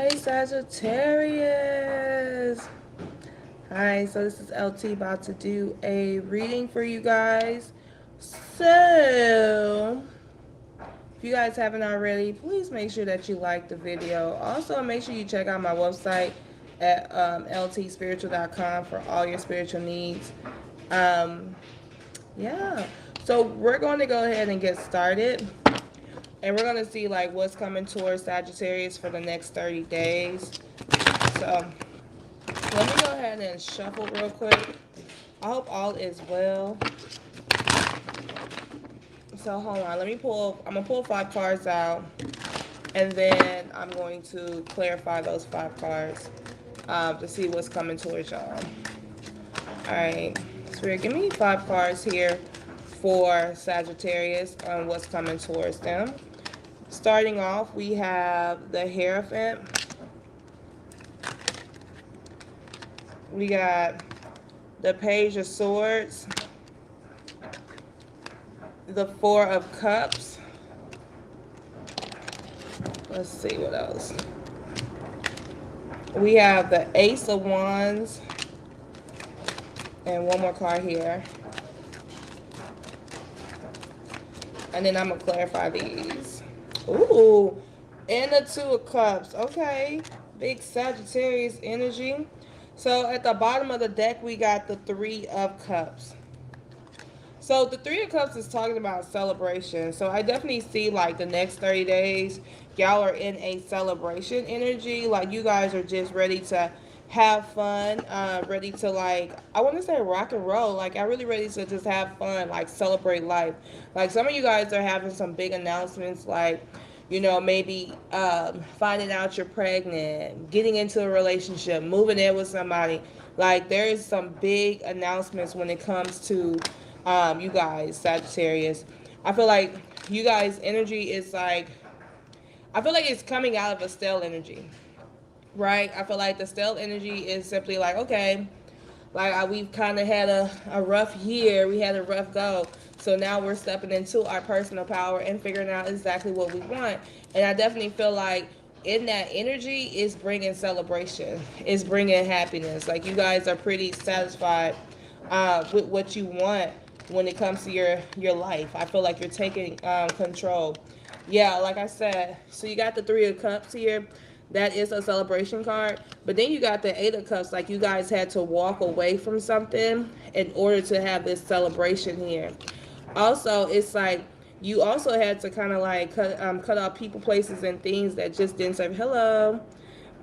Hey Sagittarius. Hi, so this is LT about to do a reading for you guys. So, if you guys haven't already, please make sure that you like the video. Also, make sure you check out my website at ltspiritual.com for all your spiritual needs. Um, yeah. So, we're going to go ahead and get started. And we're going to see like what's coming towards Sagittarius for the next 30 days. So, let me go ahead and shuffle real quick. I hope all is well. So hold on, I'm gonna pull 5 cards out, and then I'm going to clarify those 5 cards to see what's coming towards y'all. All right, Spirit, give me 5 cards here for Sagittarius on what's coming towards them. Starting off, we have the Hierophant. We got the Page of Swords, the Four of Cups. Let's see what else. We have the Ace of Wands, and one more card here. And then I'm gonna clarify these. Ooh, and the Two of Cups. Okay, big Sagittarius energy. So at the bottom of the deck, we got the Three of Cups. So the Three of Cups is talking about celebration. So I definitely see like the next 30 days, y'all are in a celebration energy. Like you guys are just ready to have fun, ready to like, I want to say rock and roll. Like I'm really ready to just have fun, like celebrate life. Like some of you guys are having some big announcements like, you know, maybe finding out you're pregnant, getting into a relationship, moving in with somebody. Like there is some big announcements when it comes to you guys, Sagittarius. I feel like you guys' energy is like, I feel like it's coming out of a stale energy, right? I feel like the stale energy is simply like, okay, like we've kind of had a rough year, we had a rough go. So now we're stepping into our personal power and figuring out exactly what we want. And I definitely feel like in that energy is bringing celebration, is bringing happiness. Like you guys are pretty satisfied with what you want when it comes to your life. I feel like you're taking control. Yeah, like I said, so you got the Three of Cups here. That is a celebration card. But then you got the Eight of Cups. Like you guys had to walk away from something in order to have this celebration here. Also, it's like you also had to kind of like cut off people, places, and things that just didn't serve. Hello.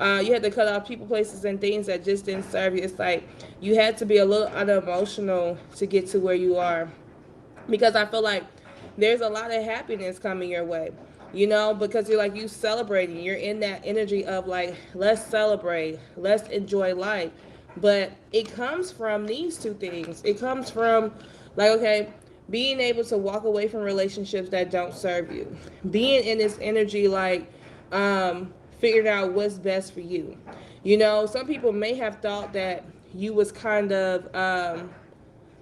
You had to cut off people, places, and things that just didn't serve you. It's like you had to be a little unemotional to get to where you are. Because I feel like there's a lot of happiness coming your way, you know, because you're like, you celebrating, you're in that energy of like, let's celebrate, let's enjoy life. But it comes from these two things. It comes from like, okay, being able to walk away from relationships that don't serve you, being in this energy like figuring out what's best for you. You know, some people may have thought that you was kind of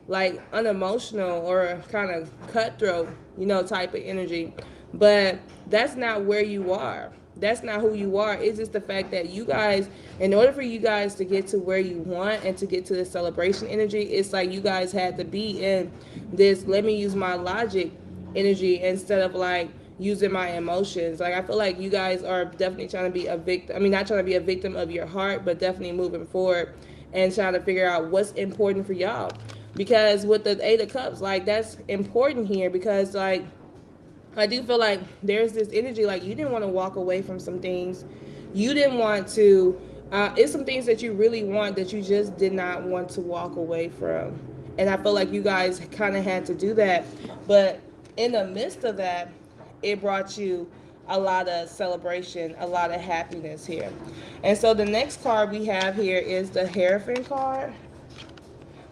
like unemotional or kind of cutthroat, you know, type of energy. But that's not where you are. That's not who you are. It's just the fact that you guys, in order for you guys to get to where you want and to get to the celebration energy, it's like you guys had to be in this, let me use my logic energy instead of like using my emotions. Like I feel like you guys are definitely trying to be a victim. I mean, not trying to be a victim of your heart, but definitely moving forward and trying to figure out what's important for y'all. Because with the Eight of Cups, like that's important here because like I do feel like there's this energy like you didn't want to walk away from some things. You didn't want to it's some things that you really want that you just did not want to walk away from. And I feel like you guys kind of had to do that. But in the midst of that, it brought you a lot of celebration, a lot of happiness here. And so the next card we have here is the Hierophant card.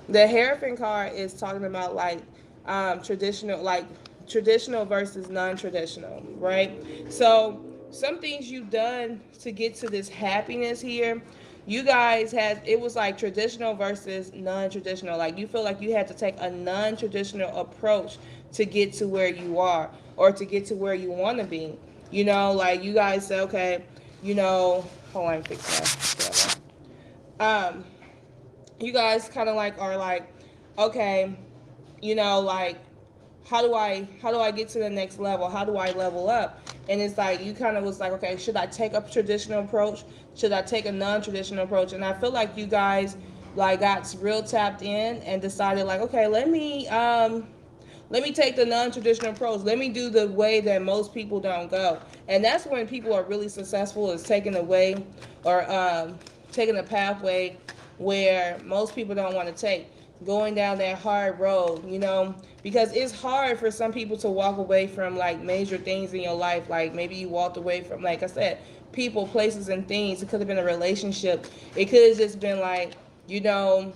The Hierophant card is talking about like traditional versus non-traditional, right? So some things you've done to get to this happiness here, you guys had, it was like traditional versus non-traditional. Like you feel like you had to take a non-traditional approach to get to where you are or to get to where you want to be. You know, like you guys say, okay, you know, hold on, fix that. You guys kind of like are like, okay, you know, like how do I get to the next level? How do I level up? And it's like you kind of was like, okay, should I take a traditional approach? Should I take a non-traditional approach? And I feel like you guys like got real tapped in and decided like, okay, let me take the non-traditional approach. Let me do the way that most people don't go. And that's when people are really successful, is taking the way, or taking a pathway where most people don't want to take, going down that hard road, you know, because it's hard for some people to walk away from like major things in your life. Like maybe you walked away from, like I said, people, places, and things. It could have been a relationship. It could have just been like, you know,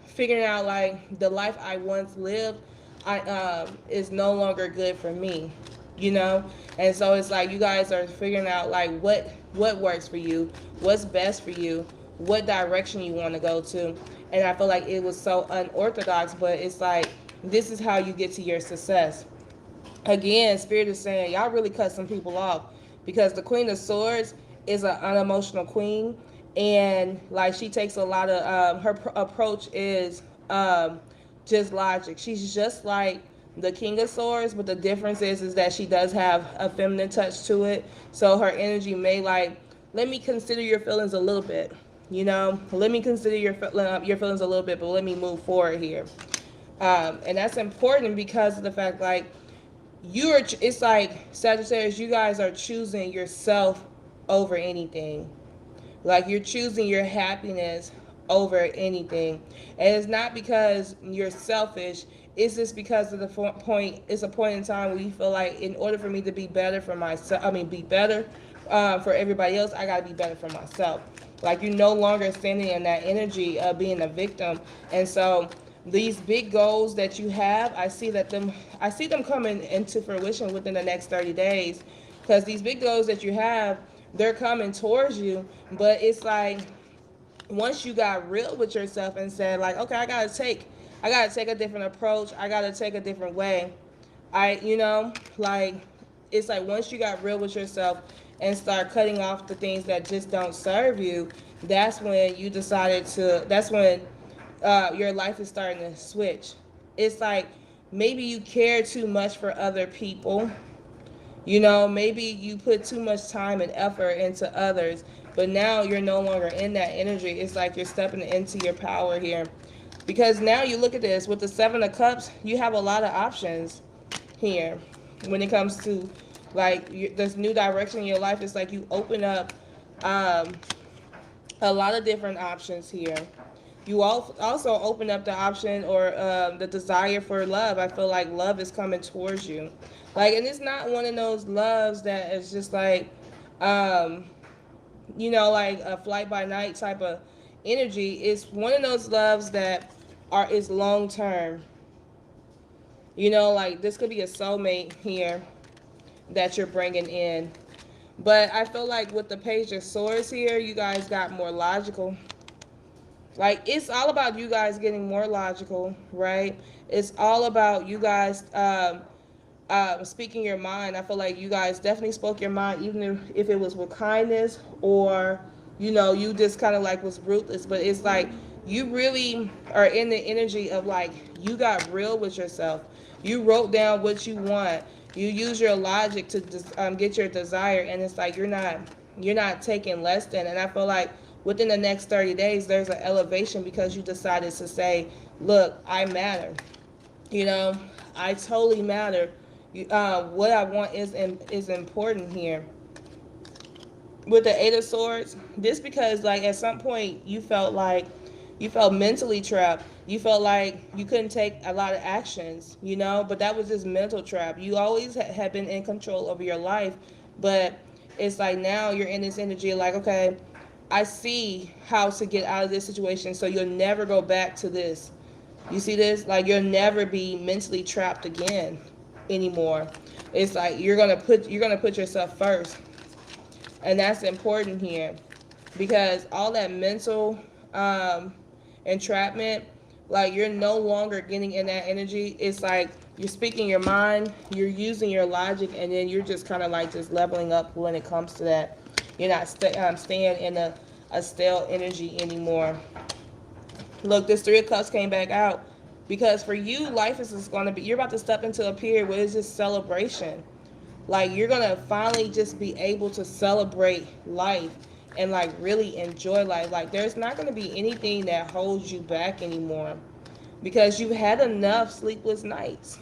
figuring out like the life I once lived, I is no longer good for me, you know. And so it's like you guys are figuring out like what works for you, what's best for you, what direction you want to go to. And I feel like it was so unorthodox, but it's like this is how you get to your success. Again, Spirit is saying y'all really cut some people off, because the Queen of Swords is an unemotional queen, and like she takes a lot of her approach is just logic. She's just like the King of Swords, but the difference is that she does have a feminine touch to it. So her energy may like, let me consider your feelings a little bit, you know, let me consider your feelings a little bit, but let me move forward here. And that's important because of the fact like it's like Sagittarius, you guys are choosing yourself over anything. Like you're choosing your happiness over anything. And it's not because you're selfish. It's just because of the point. It's a point in time where you feel like, in order for me to be better for myself, be better for everybody else, I got to be better for myself. Like you're no longer standing in that energy of being a victim. And so these big goals that you have, I see them coming into fruition within the next 30 days, because these big goals that you have, they're coming towards you. But it's like once you got real with yourself and said like, okay, I gotta take a different approach, I gotta take a different way. Like it's like once you got real with yourself and start cutting off the things that just don't serve you, that's when your life is starting to switch. It's like maybe you care too much for other people. You know, maybe you put too much time and effort into others, but now you're no longer in that energy. It's like you're stepping into your power here. Because now you look at this, with the Seven of Cups, you have a lot of options here when it comes to like this new direction in your life. It's like you open up um, a lot of different options here. You also open up the option, or the desire for love. I feel like love is coming towards you. Like, and it's not one of those loves that is just like, um, like a flight by night type of energy. It's one of those loves that is long term. You know, like this could be a soulmate here that you're bringing in. But I feel like with the Page of Swords here, you guys got more logical. Like, it's all about you guys getting more logical, right? It's all about you guys speaking your mind. I feel like you guys definitely spoke your mind, even if it was with kindness, or, you just kind of like was ruthless. But it's like you really are in the energy of like you got real with yourself. You wrote down what you want. You use your logic to get your desire, and it's like you're not taking less than. And I feel like within the next 30 days, there's an elevation because you decided to say, look, I matter. I totally matter. What I want is important here. With the Eight of Swords, this because like at some point you felt mentally trapped. You felt like you couldn't take a lot of actions, but that was just mental trap. You always have been in control over your life, but it's like now you're in this energy like, okay, I see how to get out of this situation, so you'll never go back to this. You see this? Like, you'll never be mentally trapped again anymore. It's like you're gonna put yourself first, and that's important here, because all that mental entrapment, like you're no longer getting in that energy. It's like you're speaking your mind, you're using your logic, and then you're just kind of like just leveling up when it comes to that. You're not staying in a stale energy anymore. Look, this Three of Cups came back out because for you, life is just going to be, you're about to step into a period where it's just celebration. Like, you're going to finally just be able to celebrate life and, like, really enjoy life. Like, there's not going to be anything that holds you back anymore because you've had enough sleepless nights.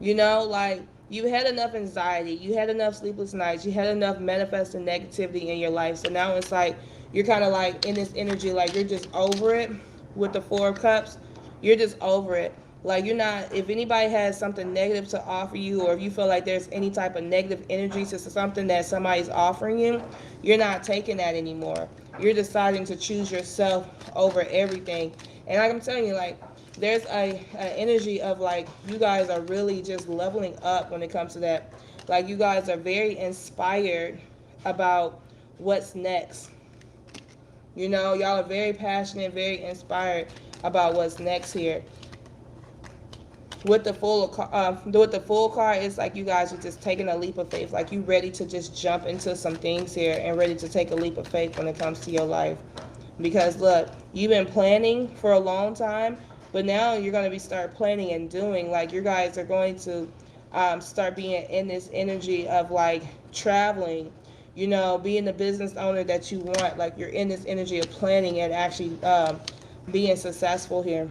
You know, like, you had enough anxiety, you had enough sleepless nights, you had enough manifesting negativity in your life. So now it's like you're kind of like in this energy, like you're just over it with the Four of Cups. You're just over it. Like, you're not, if anybody has something negative to offer you, or if you feel like there's any type of negative energy to something that somebody's offering you, you're not taking that anymore. You're deciding to choose yourself over everything. And like I'm telling you, like, there's a energy of like you guys are really just leveling up when it comes to that. Like, you guys are very inspired about what's next. You know, y'all are very passionate, very inspired about what's next here. With the full card, it's like you guys are just taking a leap of faith. Like, you ready to just jump into some things here and ready to take a leap of faith when it comes to your life. Because look, you've been planning for a long time, but now you're going to be start planning and doing. Like, you guys are going to start being in this energy of like traveling, you know, being the business owner that you want. Like, you're in this energy of planning and actually being successful here.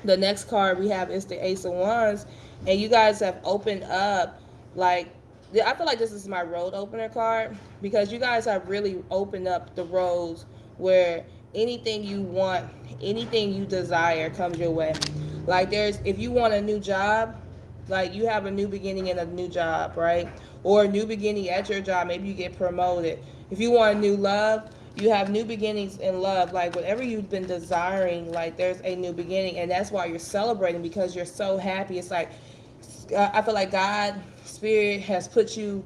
The next card we have is the Ace of Wands, and you guys have opened up, like, I feel like this is my road opener card because you guys have really opened up the roads where anything you want, anything you desire comes your way. Like, there's, if you want a new job, like, you have a new beginning in a new job, right? Or a new beginning at your job, maybe you get promoted. If you want a new love, you have new beginnings in love. Like, whatever you've been desiring, like, there's a new beginning, and that's why you're celebrating, because you're so happy. It's like, I feel like God, Spirit has put you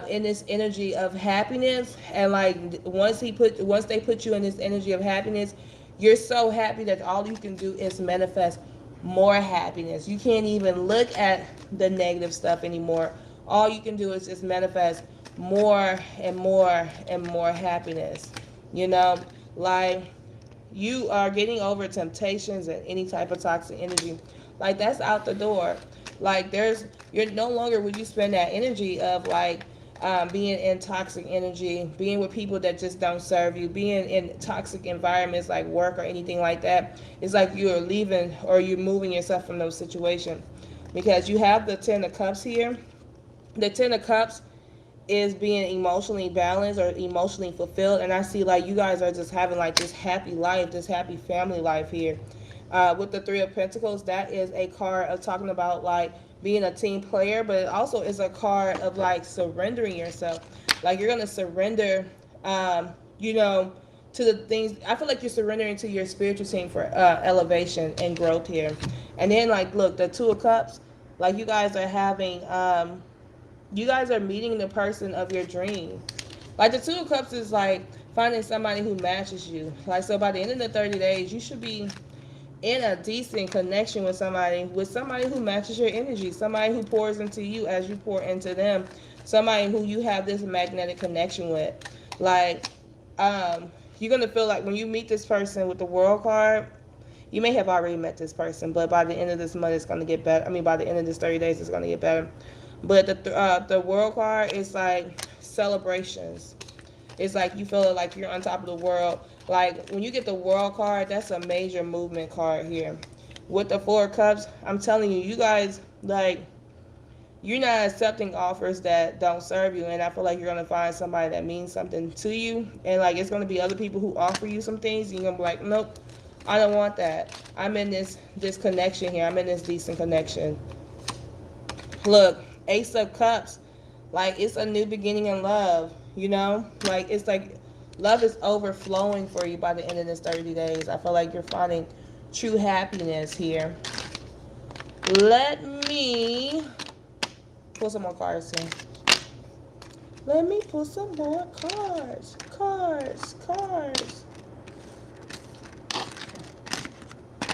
in this energy of happiness, and like once they put you in this energy of happiness, you're so happy that all you can do is manifest more happiness. You can't even look at the negative stuff anymore. All you can do is just manifest more and more and more happiness. You know, like, you are getting over temptations and any type of toxic energy. Like, that's out the door. Like, you're no longer would you spend that energy of like being in toxic energy, being with people that just don't serve you, being in toxic environments like work or anything like that. It's like you're leaving or you're moving yourself from those situations, because you have the Ten of Cups here. The Ten of Cups is being emotionally balanced or emotionally fulfilled, and I see like you guys are just having like this happy life, this happy family life here. With the Three of Pentacles, that is a card of talking about like being a team player, but it also is a card of like surrendering yourself. Like, you're gonna surrender, you know, to the things. I feel like you're surrendering to your spiritual team for elevation and growth here. And then, like, look, the Two of Cups, like, you guys are having, you guys are meeting the person of your dream. Like, the Two of Cups is like finding somebody who matches you. Like, so by the end of the 30 days, you should be in a decent connection with somebody who matches your energy, somebody who pours into you as you pour into them, somebody who you have this magnetic connection with. Like, you're going to feel like when you meet this person with the World card, you may have already met this person, but by the end of this month, it's going to get better. I mean, by the end of this 30 days, it's going to get better. But the World card is like celebrations. It's like you feel like you're on top of the world. Like, when you get the World card, that's a major movement card here. With the Four of Cups, I'm telling you, you guys, like, you're not accepting offers that don't serve you, and I feel like you're going to find somebody that means something to you, and like, it's going to be other people who offer you some things, and you're going to be like, nope, I don't want that. I'm in this connection here. I'm in this decent connection. Look, Ace of Cups, like, it's a new beginning in love, you know? Like, it's like love is overflowing for you by the end of this 30 days. I feel like you're finding true happiness here. Let me pull some more cards here. Let me pull some more cards. Cards.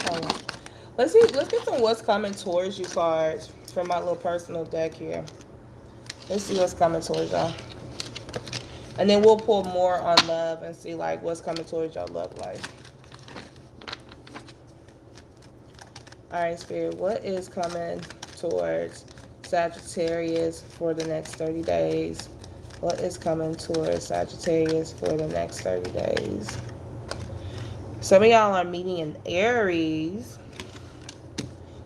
Hold on. Let's get some what's coming towards you cards from my little personal deck here. Let's see what's coming towards y'all. And then we'll pull more on love and see like what's coming towards your love life. All right, Spirit, what is coming towards Sagittarius for the next 30 days? What is coming towards Sagittarius for the next 30 days? Some of y'all are meeting in Aries.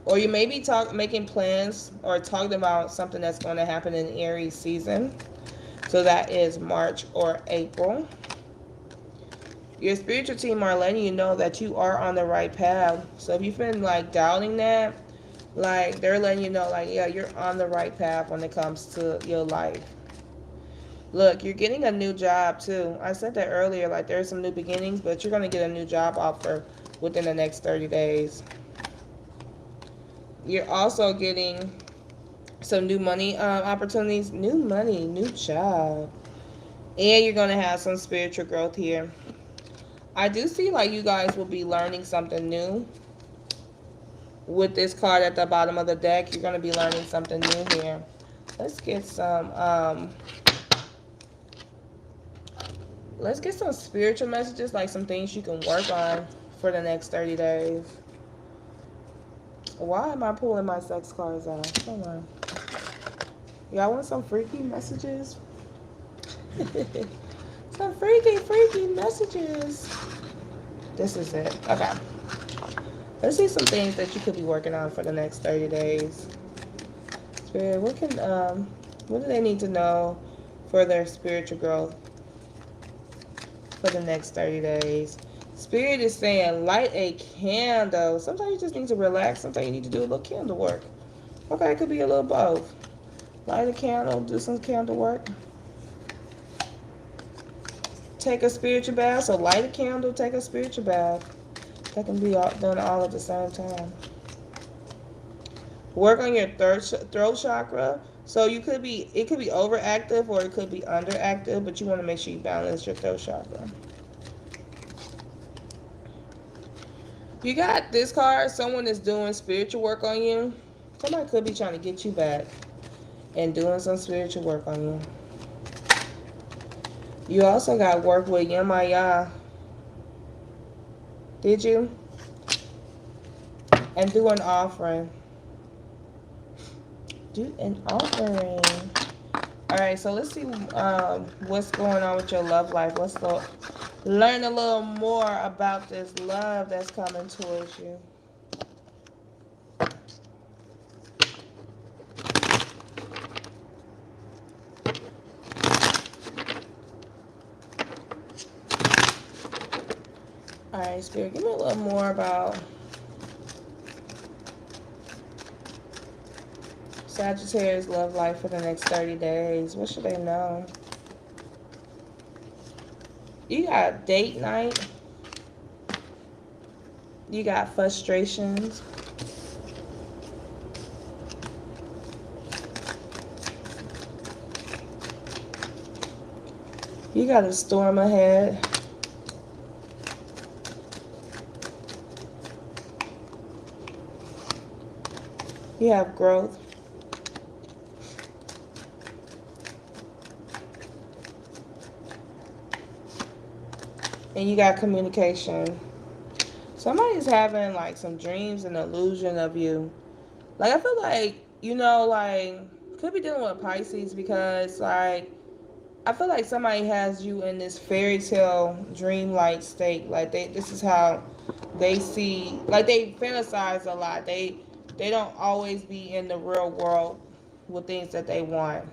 Or you may be making plans or talking about something that's going to happen in Aries season. So that is March or April. Your spiritual team are letting you know that you are on the right path. So if you've been like doubting that, like they're letting you know like, yeah, you're on the right path when it comes to your life. Look, you're getting a new job too. I said that earlier, like there's some new beginnings, but you're going to get a new job offer within the next 30 days. You're also getting some new money opportunities, new money, new job. And you're going to have some spiritual growth here. I do see like you guys will be learning something new. With this card at the bottom of the deck, you're going to be learning something new here. Let's get some spiritual messages, like some things you can work on for the next 30 days. Why am I pulling my sex cards out? Come on. Y'all want some freaky messages? Some freaky messages. This is it. Okay. Let's see some things that you could be working on for the next 30 days. Spirit, what do they need to know for their spiritual growth for the next 30 days? Spirit is saying light a candle. Sometimes you just need to relax. Sometimes you need to do a little candle work. Okay, it could be a little both. Light a candle, do some candle work. Take a spiritual bath. So light a candle, take a spiritual bath. That can be done all at the same time. Work on your throat chakra. So it could be overactive or it could be underactive, but you want to make sure you balance your throat chakra. You got this card. Someone is doing spiritual work on you. Somebody could be trying to get you back and doing some spiritual work on you. You also got work with Yemaya. Did you? And do an offering. Do an offering. Alright, so let's see what's going on with your love life. Let's learn a little more about this love that's coming towards you. Alright, Spirit, give me a little more about Sagittarius love life for the next 30 days. What should they know? You got date night. You got frustrations. You got a storm ahead. You have growth. And you got communication. Somebody's having like some dreams and illusion of you. Like I feel like, like could be dealing with Pisces because like I feel like somebody has you in this fairy tale dream-like state. Like this is how they see, like they fantasize a lot. They don't always be in the real world with things that they want,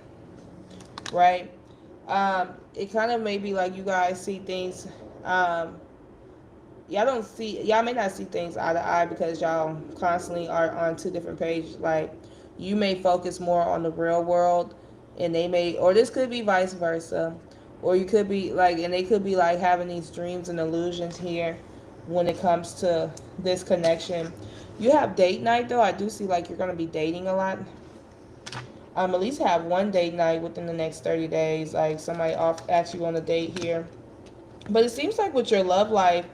right? It kind of may be like you guys see things. Y'all may not see things eye to eye because y'all constantly are on two different pages. Like you may focus more on the real world and they may, or this could be vice versa, or you could be like, and they could be like having these dreams and illusions here when it comes to this connection. You have date night though. I do see like you're going to be dating a lot. At least have one date night within the next 30 days. Like somebody asks you on a date here. But it seems like with your love life,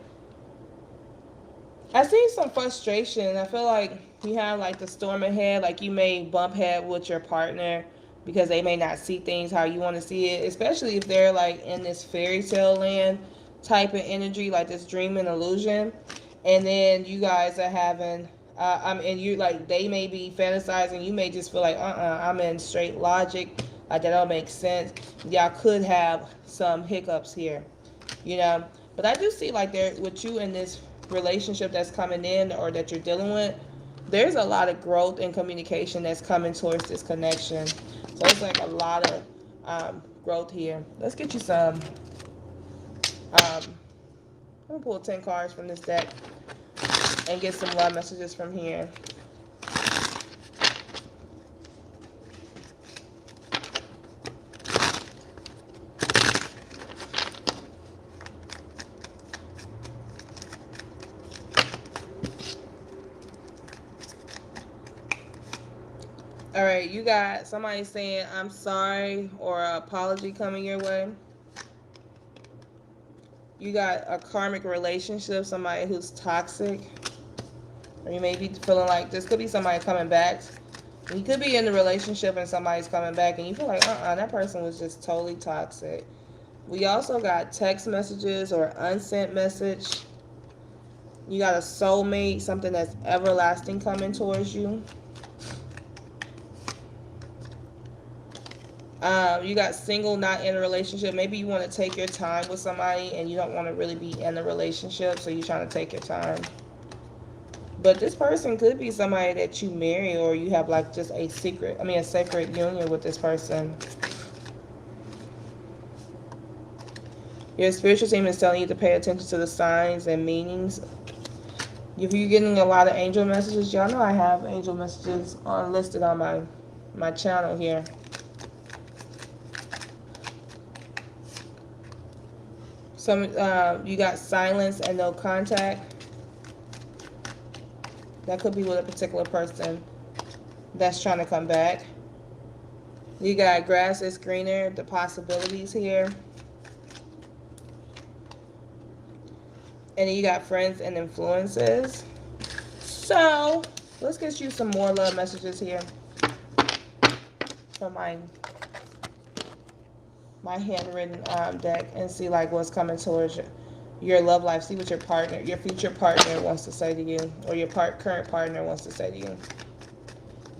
I see some frustration. I feel like you have like the storm ahead. Like you may bump head with your partner because they may not see things how you want to see it, especially if they're like in this fairy tale land type of energy, like this dream and illusion. And then you guys are having, and you like, they may be fantasizing, you may just feel like, I'm in straight logic, like that don't make sense. Y'all could have some hiccups here, you know. But I do see like there with you in this relationship that's coming in or that you're dealing with, there's a lot of growth and communication that's coming towards this connection. So it's like a lot of growth here. Let's get you some. I'm gonna pull 10 cards from this deck and get some love messages from here. All right, you got somebody saying I'm sorry or an apology coming your way. You got a karmic relationship, somebody who's toxic. Or you may be feeling like this could be somebody coming back. You could be in the relationship and somebody's coming back and you feel like, that person was just totally toxic. We also got text messages or unsent message. You got a soulmate, something that's everlasting coming towards you. You got single, not in a relationship. Maybe you want to take your time with somebody and you don't want to really be in a relationship, so you're trying to take your time. But this person could be somebody that you marry, or you have like just a sacred union with this person. Your spiritual team is telling you to pay attention to the signs and meanings. If you're getting a lot of angel messages, y'all know I have angel messages listed on my channel here. You got silence and no contact. That could be with a particular person that's trying to come back. You got grass is greener, the possibilities here. And then you got friends and influences. So let's get you some more love messages here from my handwritten deck, and see like what's coming towards your love life. See what your future partner wants to say to you, or your current partner wants to say to you.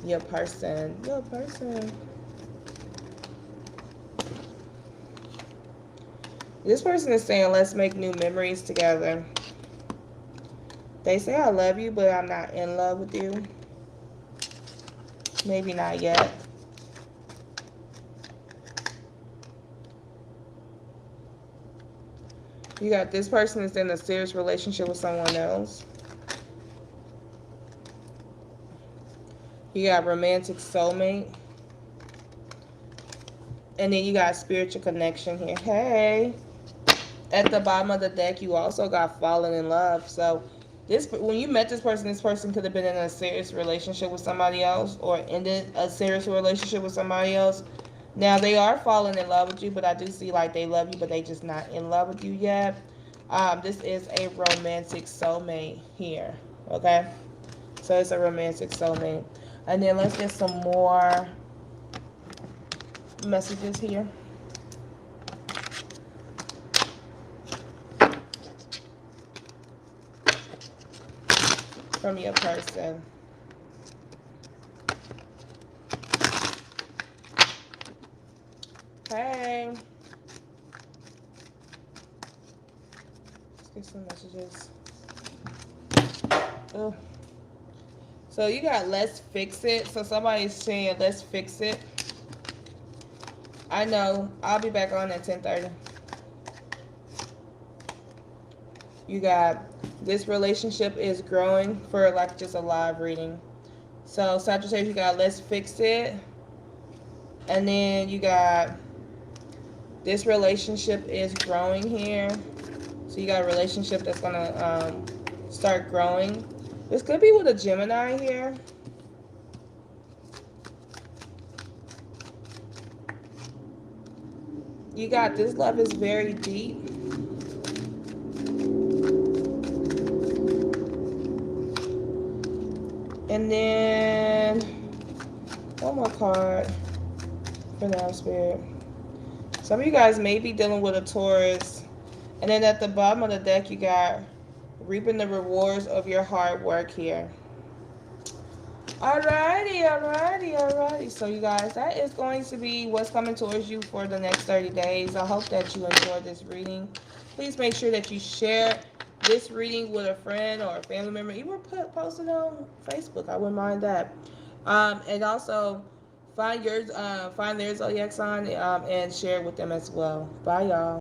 Your person. This person is saying, let's make new memories together. They say, I love you, but I'm not in love with you. Maybe not yet. You got this person is in a serious relationship with someone else. You got romantic soulmate. And then you got spiritual connection here. Hey. At the bottom of the deck, you also got fallen in love. So when you met this person could have been in a serious relationship with somebody else, or ended a serious relationship with somebody else. Now, they are falling in love with you, but I do see like they love you, but they just not in love with you yet. This is a romantic soulmate here, okay? So it's a romantic soulmate. And then let's get some more messages here. From your person. Hey. Let's get some messages. Oh. So you got let's fix it. So somebody's saying let's fix it. I know. I'll be back on at 10:30. You got this relationship is growing for like just a live reading. So Sagittarius, you got let's fix it. And then you got this relationship is growing here. So you got a relationship that's going to start growing. This could be with a Gemini here. You got this love is very deep. And then one more card. for them, Spirit. Some of you guys may be dealing with a Taurus. And then at the bottom of the deck, you got reaping the rewards of your hard work here. Alrighty. So you guys, that is going to be what's coming towards you for the next 30 days. I hope that you enjoyed this reading. Please make sure that you share this reading with a friend or a family member. Even post it on Facebook. I wouldn't mind that. And also find their zodiac sign and share it with them as well. Bye, y'all.